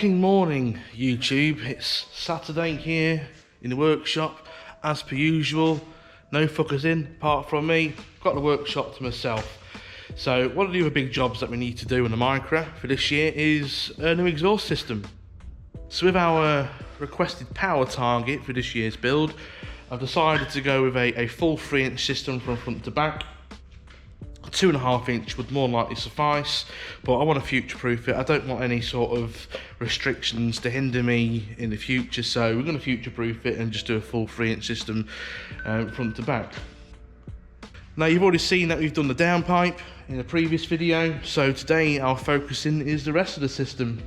Cracking morning, YouTube. It's Saturday here in the workshop, as per usual. No fuckers in, apart from me. Got the workshop to myself. So one of the other big jobs that we need to do in the Micra for this year is a new exhaust system. So with our requested power target for this year's build, I've decided to go with a full 3-inch system from front to back. 2.5 inch would more likely suffice, but I want to future-proof it. I don't want any sort of restrictions to hinder me in the future, so we're going to future-proof it and just do a full 3-inch system front to back. Now, you've already seen that we've done the downpipe in a previous video, so today our focusing is the rest of the system.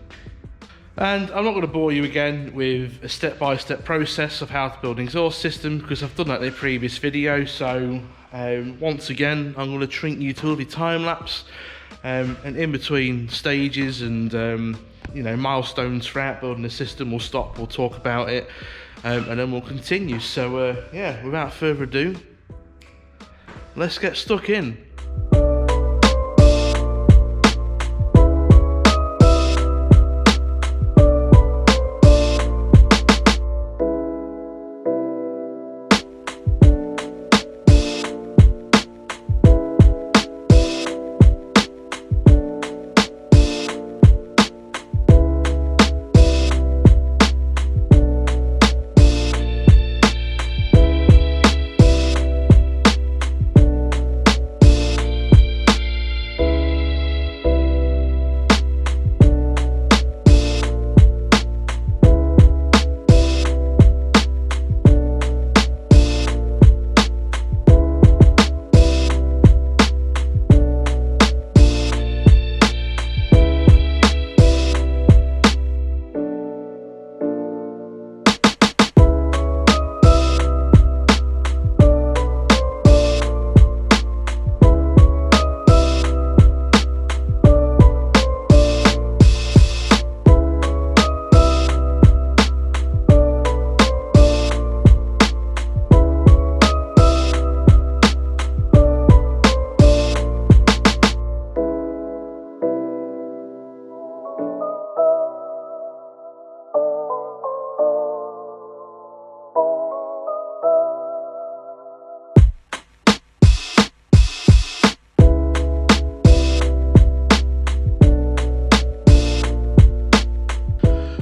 And I'm not going to bore you again with a step-by-step process of how to build an exhaust system, because I've done that in a previous video. So once again, I'm going to treat you to a time-lapse, and in between stages and you know, milestones throughout building the system, we'll stop, we'll talk about it, and then we'll continue. So yeah, without further ado, let's get stuck in.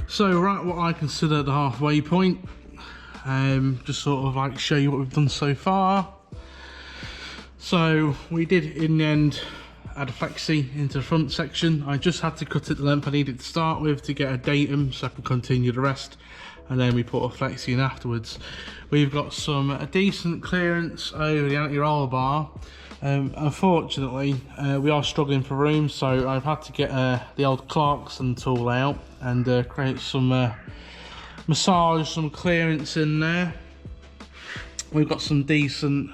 So right, what I consider the halfway point, just sort of like show you what we've done so far. So we did in the end add a flexi into the front section. I just had to cut it the length I needed to start with to get a datum so I can continue the rest, and then we put a flexi in afterwards. We've got some decent clearance over the anti-roll bar. Unfortunately, we are struggling for room, so I've had to get the old Clarkson tool out and create some massage, some clearance in there. We've got some decent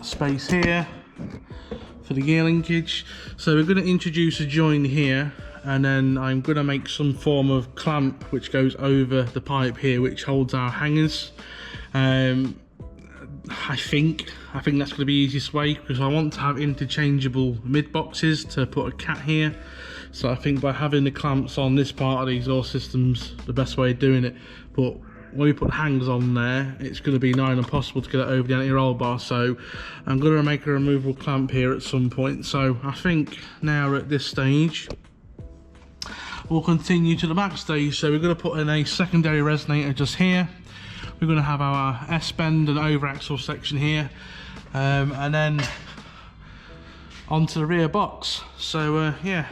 space here for the gear linkage, so we're going to introduce a join here, and then I'm going to make some form of clamp which goes over the pipe here, which holds our hangers. I think that's going to be the easiest way, because I want to have interchangeable mid boxes to put a cat here. So I think by having the clamps on this part of the exhaust system's the best way of doing it. But when we put hangers on there, it's going to be nigh impossible to get it over the anti-roll bar. So I'm going to make a removable clamp here at some point. So I think now we're at this stage, we'll continue to the back stage. So we're going to put in a secondary resonator just here. We're going to have our S-bend and over axle section here, and then onto the rear box. So yeah,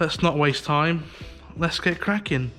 let's not waste time, let's get cracking.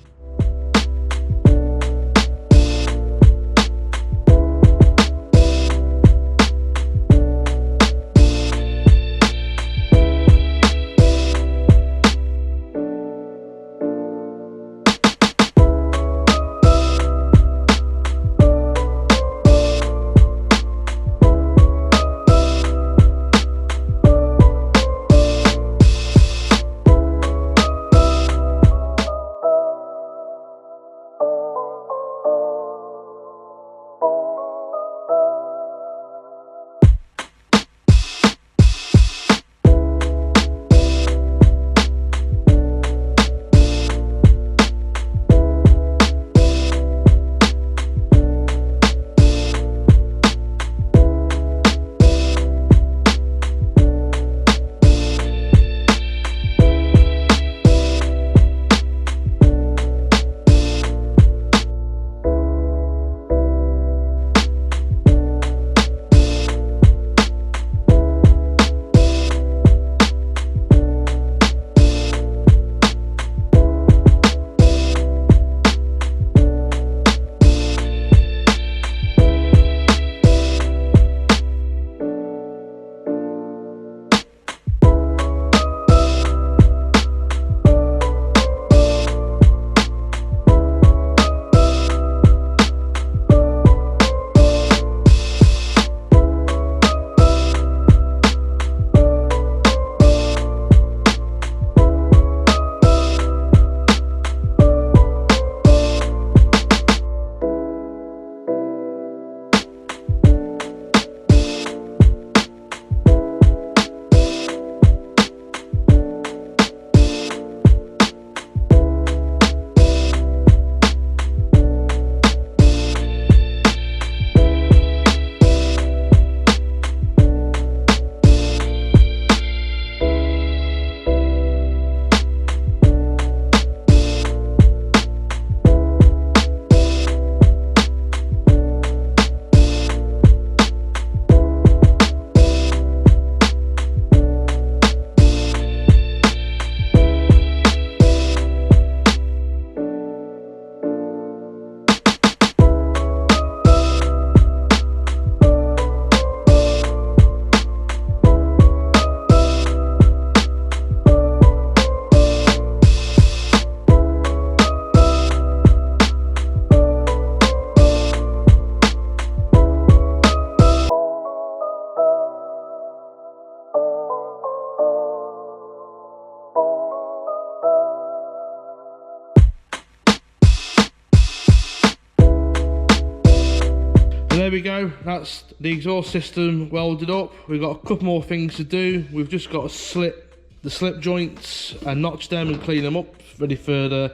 there we go, that's the exhaust system welded up. We've got a couple more things to do. We've just got to slip the slip joints and notch them and clean them up, ready for the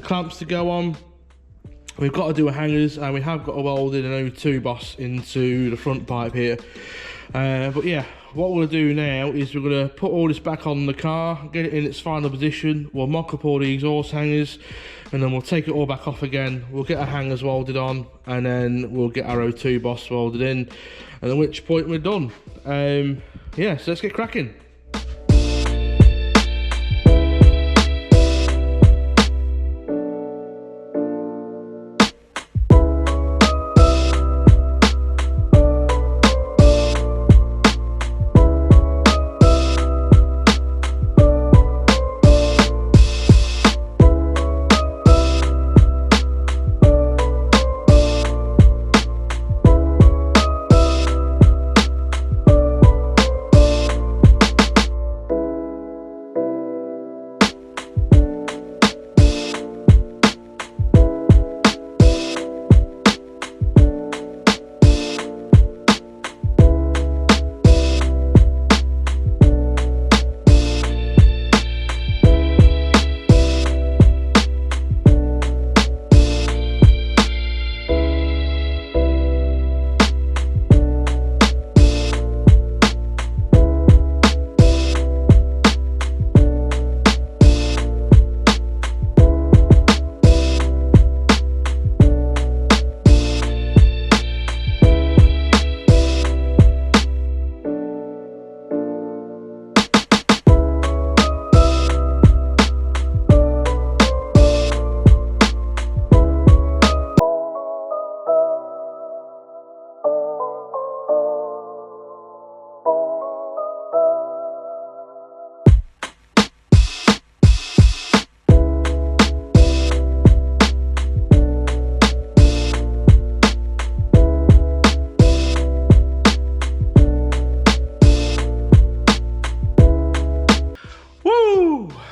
clamps to go on. We've got to do a hangers, and we have got to weld in an O2 boss into the front pipe here. But yeah, what we'll do now is we're going to put all this back on the car, get it in its final position. We'll mock up all the exhaust hangers, and then we'll take it all back off again. We'll get our hangers welded on, and then we'll get our O2 boss welded in, and at which point we're done. Yeah, so let's get cracking.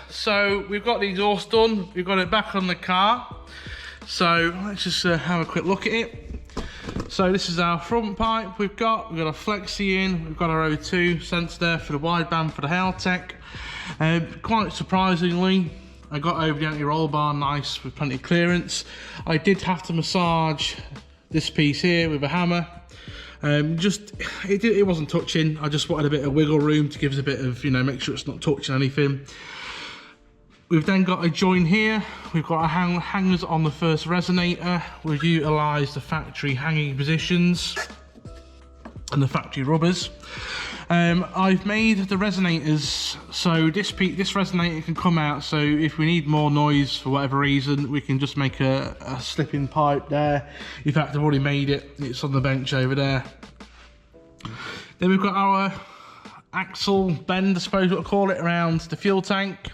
So we've got the exhaust done, we've got it back on the car. So let's just have a quick look at it. So this is our front pipe we've got a flexi in, we've got our O2 sensor there for the wideband for the Haltech. Quite surprisingly, I got over the anti-roll bar nice with plenty of clearance. I did have to massage this piece here with a hammer. It wasn't touching. I just wanted a bit of wiggle room to give us a bit of, make sure it's not touching anything. We've then got a join here. We've got our hangers on the first resonator. We've utilised the factory hanging positions and the factory rubbers. I've made the resonators so this resonator can come out, so if we need more noise for whatever reason, we can just make a slipping pipe there. In fact, I've already made it. It's on the bench over there. Then we've got our axle bend, I suppose we'll call it, around the fuel tank.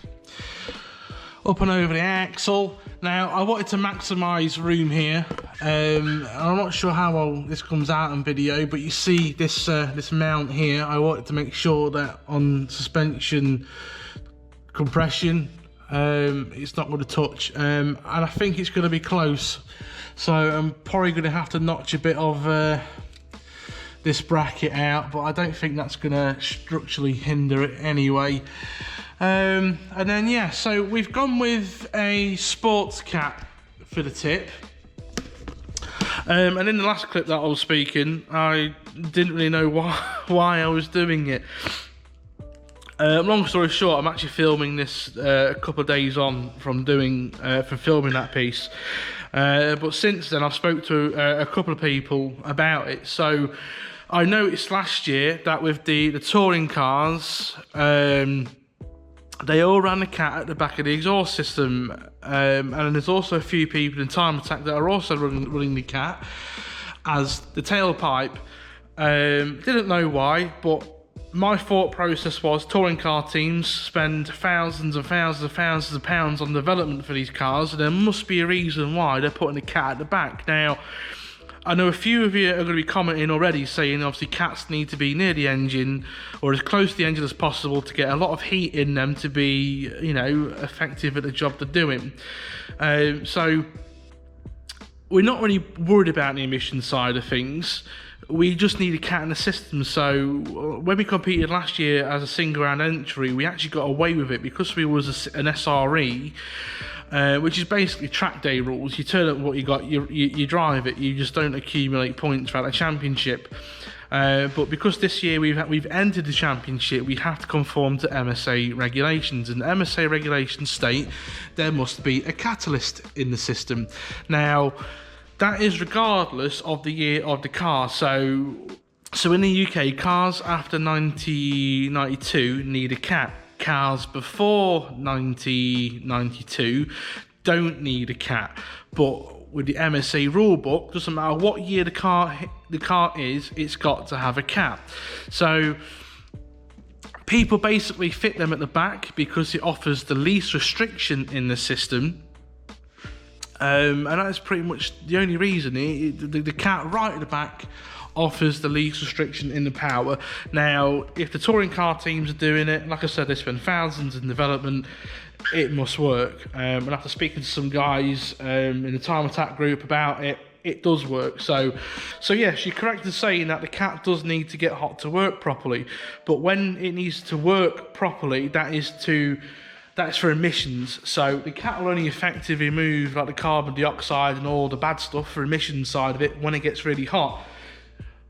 Up and over the axle. Now I wanted to maximise room here. I'm not sure how well this comes out in video, but you see this this mount here. I wanted to make sure that on suspension compression, it's not going to touch, and I think it's going to be close. So I'm probably going to have to notch a bit of this bracket out, but I don't think that's going to structurally hinder it anyway. And then yeah, so we've gone with a sports cap for the tip. And in the last clip that I was speaking, I didn't really know why I was doing it. Long story short, I'm actually filming this a couple of days on from filming that piece. But since then, I've spoke to a couple of people about it. So I noticed last year that with the touring cars, they all ran the cat at the back of the exhaust system, and there's also a few people in Time Attack that are also running the cat as the tailpipe. Didn't know why, but my thought process was touring car teams spend thousands and thousands and thousands of pounds on development for these cars, and there must be a reason why they're putting the cat at the back. Now, I know a few of you are going to be commenting already saying obviously cats need to be near the engine or as close to the engine as possible to get a lot of heat in them to be, effective at the job they're doing. So we're not really worried about the emission side of things. We just need a cat in the system. So when we competed last year as a single round entry, we actually got away with it because we was an SRE, which is basically track day rules. You turn up what you got, you drive it. You just don't accumulate points throughout the championship. But because this year we've entered the championship, we have to conform to MSA regulations, and MSA regulations state there must be a catalyst in the system. Now, that is regardless of the year of the car. So in the UK, cars after 1992 need a cat. Cars before 1992 don't need a cat. But with the MSA rulebook, doesn't matter what year the car is, it's got to have a cat. So people basically fit them at the back because it offers the least restriction in the system. And that's pretty much the only reason. The cat right at the back offers the least restriction in the power. Now, if the touring car teams are doing it, like I said, they spend thousands in development, it must work. And after speaking to some guys in the Time Attack group about it, it does work. So yes, you're correct in saying that the cat does need to get hot to work properly. But when it needs to work properly, that's for emissions. So the cat will only effectively remove like the carbon dioxide and all the bad stuff for emissions side of it when it gets really hot.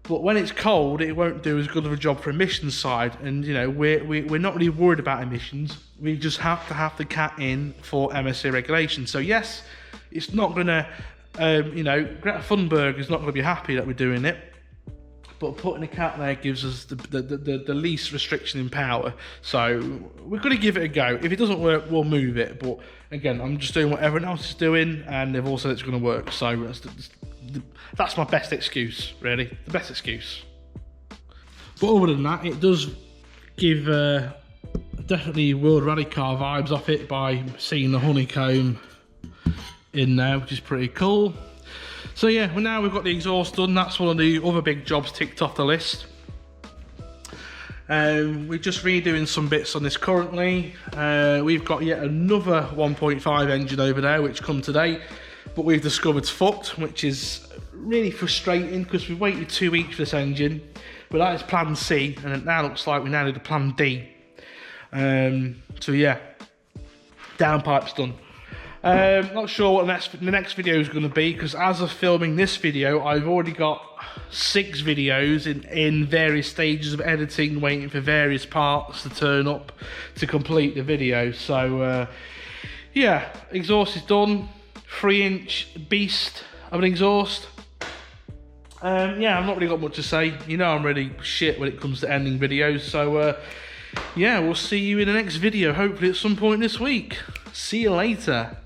But when it's cold, it won't do as good of a job for emissions side. And you know, we're not really worried about emissions. We just have to have the cat in for MSA regulation. So yes, it's not gonna, Greta Thunberg is not gonna be happy that we're doing it. But putting a cat there gives us the least restriction in power. So we're going to give it a go. If it doesn't work, we'll move it. But again, I'm just doing what everyone else is doing, and they've all said it's going to work. So that's my best excuse, really. The best excuse. But other than that, it does give definitely World Rally Car vibes off it by seeing the honeycomb in there, which is pretty cool. So yeah, well, now we've got the exhaust done. That's one of the other big jobs ticked off the list. We're just redoing some bits on this currently. We've got yet another 1.5 engine over there which come today, but we've discovered it's fucked, which is really frustrating because we waited 2 weeks for this engine, but that is plan C, and it now looks like we now need a plan D. So yeah, downpipe's done. Not sure what the next video is going to be, because as of filming this video, I've already got 6 videos in various stages of editing, waiting for various parts to turn up to complete the video. So yeah, exhaust is done. 3-inch beast of an exhaust. Yeah, I've not really got much to say. You know, I'm really shit when it comes to ending videos. So yeah, we'll see you in the next video, hopefully at some point this week. See you later.